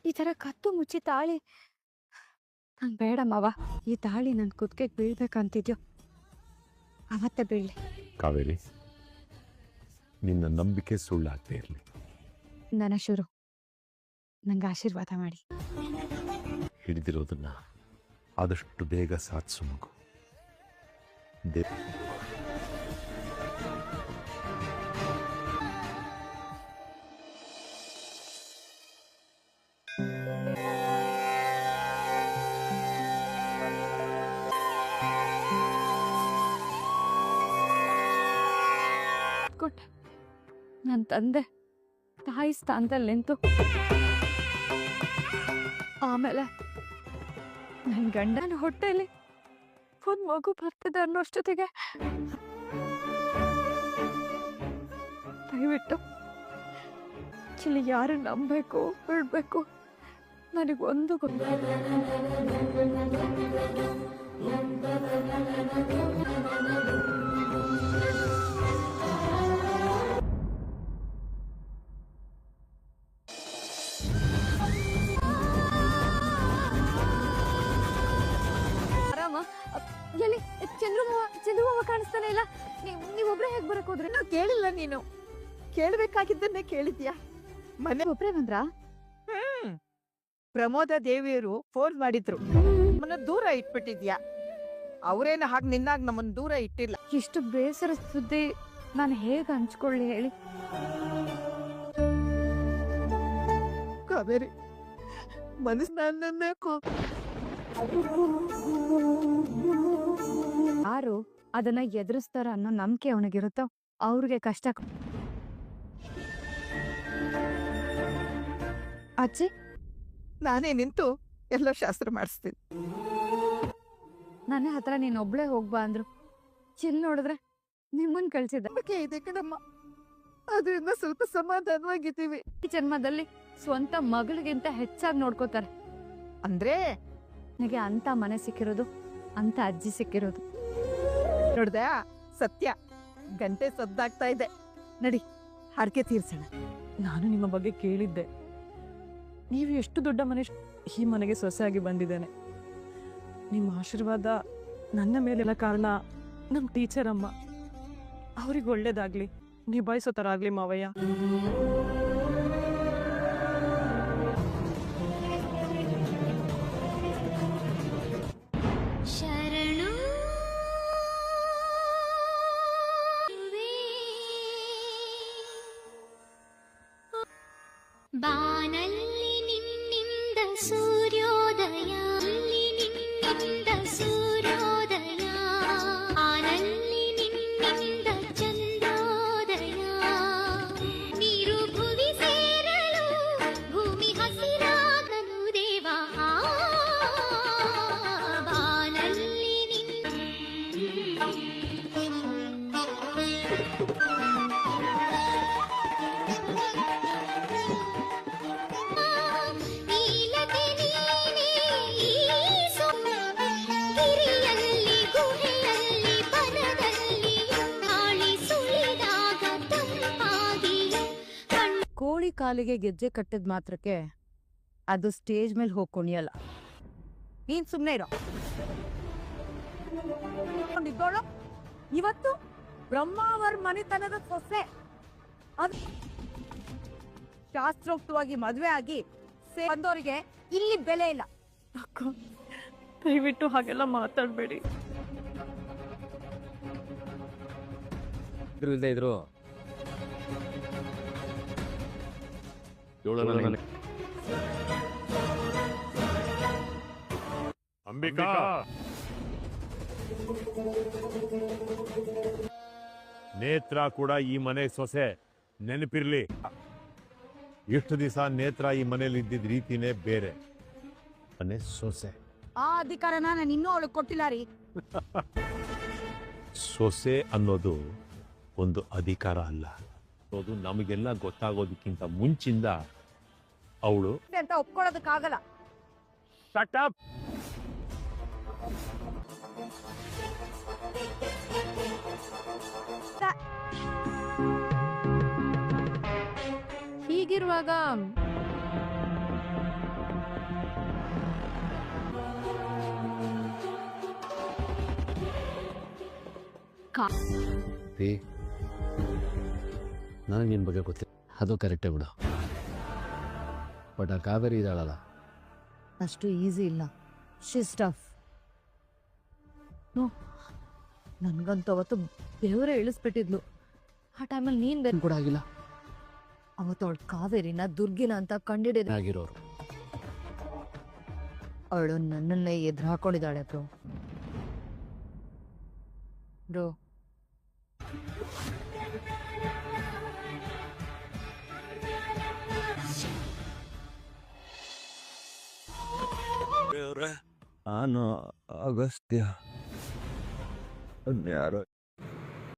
ಈ ತರ ಕತ್ತು ಮುಚ್ಚಿ ತಾಳಿ ನಂಗೆ ಬೇಡ ಮಾವ. ಈ ತಾಳಿ ನನ್ನ ಕುತ್ತಿಗೆಗೆ ಬೀಳ್ಬೇಕಂತಿದ್ಯೋ ಅವತ್ತೇ ಬೀಳ್ಲಿ. ಕಾವೇರಿ, ನಿನ್ನ ನಂಬಿಕೆ ಸುಳ್ಳಾಗ್ತಾ ಇರಲಿ. ನನ್ನ ಶುರು ನಂಗೆ ಆಶೀರ್ವಾದ ಮಾಡಿ. ಹಿಡಿದಿರೋದನ್ನ ಆದಷ್ಟು ಬೇಗ ಸಾಧಿಸು ಮಗು. ನನ್ನ ತಂದೆ ತಾಯಿ ಸ್ಥಾನದಲ್ಲಿ ನಿಂತು ಆಮೇಲೆ ನನ್ನ ಗಂಡನ ಹೊಟ್ಟೆಯಲ್ಲಿ ಒಂದು ಮಗು ಬರ್ತದೆ ಅನ್ನೋಷ್ಟೊತ್ತಿಗೆ ದಯವಿಟ್ಟು ಚಿಲಿ ಯಾರು ನಂಬಬೇಕು ಬಿಡ್ಬೇಕು ನನಗೊಂದು ಎಲ್ಲಿ ಚಂದ್ರಮಾವ ಕಾಣಿಸ್ತಾನೆ ಇಲ್ಲ. ನೀವೊಬ್ರೆ ಹೇಗ್ ಬರಕ್ ಹೋದ್ರಿ? ನಾ ಕೇಳಿಲ್ಲ. ನೀನು ಕೇಳ್ಬೇಕಾಗಿದ್ದನ್ನೇ ಕೇಳಿದ್ಯಾ. ಮನೆ ಒಬ್ರೇ ಬಂದ್ರಾ? ಪ್ರಮೋದ ದೇವಿಯರು ಫೋನ್ ಮಾಡಿದ್ರು. ನಮ್ಮನ್ನ ದೂರ ಇಟ್ಬಿಟ್ಟಿದ್ಯಾ. ಅವ್ರೇನು ಹಾಗೆ ನಿನ್ನಾಗ ನಮ್ಮನ್ನ ದೂರ ಇಟ್ಟಿಲ್ಲ. ಇಷ್ಟು ಬೇಸರ ಸುದ್ದಿ ನಾನು ಹೇಗೆ ಹಂಚ್ಕೊಳ್ಳಿ ಹೇಳಿ? ಕಾವೇರಿ, ಮನಸ್ಸು ನನ್ನನ್ನೇ ಯಾರು ಅದನ್ನ ಎದುರಿಸ್ತಾರ ಅನ್ನೋ ನಂಬಿಕೆ ಅವನಿಗಿರುತ್ತೋ ಅವ್ರಿಗೆ ಕಷ್ಟ. ಅಜ್ಜಿ, ನಾನೇ ನಿಂತು ಎಲ್ಲ ಶಾಸ್ತ್ರ ಮಾಡಿಸ್ತೀನಿ. ನನ್ನ ಹತ್ರ ನೀನ್ ಒಬ್ಳೆ ಹೋಗ್ಬಾ ಅಂದ್ರು. ಚಿಲ್ ನೋಡಿದ್ರೆ ನಿಮ್ಮನ್ ಕಳ್ಸಿದ್ದ. ಇದೆ ಕಣಮ್ಮ, ಅದರಿಂದ ಸ್ವಲ್ಪ ಸಮಾಧಾನವಾಗಿದ್ದೀವಿ. ಈ ಜನ್ಮದಲ್ಲಿ ಸ್ವಂತ ಮಗಳಿಗಿಂತ ಹೆಚ್ಚಾಗಿ ನೋಡ್ಕೋತಾರೆ ಅಂದ್ರೆ ನನಗೆ ಅಂತ ಮನೆ ಸಿಕ್ಕಿರೋದು, ಅಂತ ಅಜ್ಜಿ ಸಿಕ್ಕಿರೋದು. ನೋಡ್ದ, ಸತ್ಯ ಗಂಟೆ ಸದ್ದಾಗ್ತಾ ಇದೆ. ನಡಿ ಹರಕೆ ತೀರ್ಸೋಣ. ನಾನು ನಿಮ್ಮ ಬಗ್ಗೆ ಕೇಳಿದ್ದೆ. ನೀವು ಎಷ್ಟು ದೊಡ್ಡ ಮನೆ, ಈ ಮನೆಗೆ ಸೊಸೆಯಾಗಿ ಬಂದಿದ್ದೇನೆ. ನಿಮ್ಮ ಆಶೀರ್ವಾದ ನನ್ನ ಮೇಲೆಲ್ಲ ಕಾರಣ ನಮ್ಮ ಟೀಚರ್ ಅಮ್ಮ. ಅವ್ರಿಗೆ ಒಳ್ಳೇದಾಗ್ಲಿ, ನಿಭಾಯಿಸೋ ಥರ ಆಗ್ಲಿ ಮಾವಯ್ಯ. ಬಾನಲ್ಲಿ ನಿನ್ನಿಂದ ಸೂರ್ಯೋದಯ, ನಿನ್ನಿಂದ ಸೂರ್ಯೋದಯ, ಆನಲ್ಲಿ ನಿನ್ನಿಂದ ಚಂದ್ರೋದಯ. ನೀರು ಭುವಿ ಸೇರಲು ಭೂಮಿ ಹಸಿರಾಗಲು ದೇವ. ಬಾನಲ್ಲಿ ಕೋಳಿ ಕಾಲಿಗೆ ಗೆಜ್ಜೆ ಕಟ್ಟಿದ ಮಾತ್ರಕ್ಕೆ ಅದು ಸ್ಟೇಜ್ ಮೇಲೆ ಹೋಗಿ ಕುಣಿಯಲ್ಲ. ನೀನ್ ಸುಮ್ನೆ ಇರೋ. ಇವತ್ತು ಬ್ರಹ್ಮಾವರ್ ಮನೆತನದ ಸೊಸೆ, ಅದು ಶಾಸ್ತ್ರೋಕ್ತವಾಗಿ ಮದ್ವೆ ಆಗಿ ಬಂದವರಿಗೆ ಇಲ್ಲಿ ಬೆಲೆ ಇಲ್ಲ. ಅಕ್ಕ, ದಯವಿಟ್ಟು ಹಾಗೆಲ್ಲ ಮಾತಾಡಬೇಡಿ. ಇಲ್ಲದೆ ಇದ್ರು ಅಂಬಿಕಾ, ನೇತ್ರ ಕೂಡ ಈ ಮನೆ ಸೊಸೆ, ನೆನಪಿರ್ಲಿ. ಇಷ್ಟು ದಿವಸ ನೇತ್ರ ಈ ಮನೇಲಿ ಇದ್ದಿದ್ದ ರೀತಿನೇ ಬೇರೆ. ಮನೆ ಸೊಸೆ, ಆ ಅಧಿಕಾರನ ನಾನು ಇನ್ನೂ ಅವಳಿಗೆ ಕೊಟ್ಟಿಲ್ಲ ರೀ. ಸೊಸೆ ಅನ್ನೋದು ಒಂದು ಅಧಿಕಾರ ಅಲ್ಲ, ಅದು ನಮಗೆಲ್ಲ ಗೊತ್ತಾಗೋದಕ್ಕಿಂತ ಮುಂಚಿಂದ ಅವಳು ಅಂತ ಒಪ್ಕೊಳ್ಳೋದಕ್ಕಾಗಲ್ಲ. Shut up. ಹೀಗಿರುವಾಗ ರೀ ನನಗೆ ನಿನ್ನ ಬಗ್ಗೆ ಗೊತ್ತಿಲ್ಲ, ಅದು ಕರೆಕ್ಟೇ ಬಿಡು. ಬಟ್ ಆ ಕಾವೇರಿ ಇದ್ದಾಳಲ್ಲ, ಅಷ್ಟು ಈಸಿ ಇಲ್ಲ. ಶಿಸ್ ಟಫ್. ನೋ, ನನ್ಗಂತೂ ಅವತ್ತು ದೇವರೇ ಇಳಿಸ್ಬಿಟ್ಟಿದ್ಲು. ಆ ಟೈಮಲ್ಲಿ ನೀನ್ ಬೇರೆ ಕೂಡ ಆಗಿಲ್ಲ ಅವತ್ತು ಅವಳು ಕಾವೇರಿನ ದುರ್ಗಿನ ಅಂತ ಕಂಡಿಡಿದ ಆಗಿರೋರು. ಅವಳು ನನ್ನನ್ನೇ ಎದುರು ಹಾಕೊಂಡಿದ್ದಾಳೆ ಬ್ರೋ. ಬ್ರೋ, ನಾನು ಅಗಸ್ತ್ಯ. ಯಾರೋ